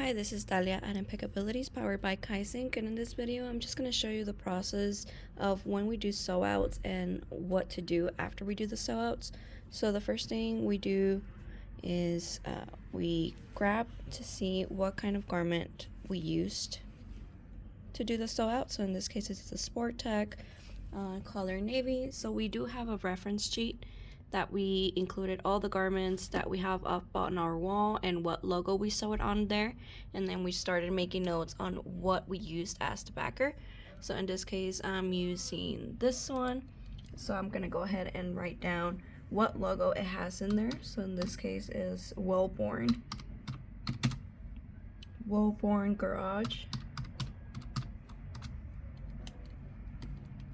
Hi, this is Dalia at Impeccabilities powered by Kaizink, and in this video I'm just going to show you the process of when we do sewouts and what to do after we do the sewouts. So the first thing we do is we grab to see what kind of garment we used to do the sewout. So in this case it's a sport tech color navy. So we do have a reference sheet that we included all the garments that we have up on our wall and what logo we sewed on there, and then we started making notes on what we used as the backer. So in this case I'm using this one, so I'm gonna go ahead and write down what logo it has in there. So in this case is Wellborn Garage,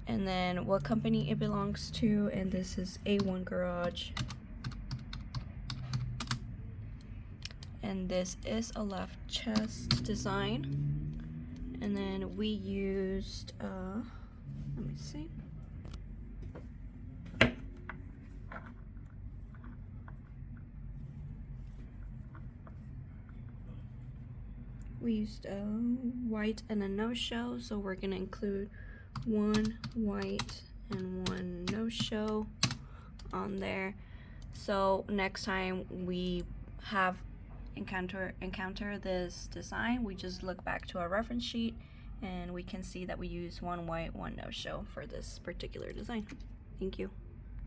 and then what company it belongs to, and this is A1 Garage, and this is a left chest design. And then we used let me see, we used white and a no-show, so we're gonna include one white and one no-show on there. So next time we have encounter this design, we just look back to our reference sheet and we can see that we use one white, one no-show for this particular design. Thank you.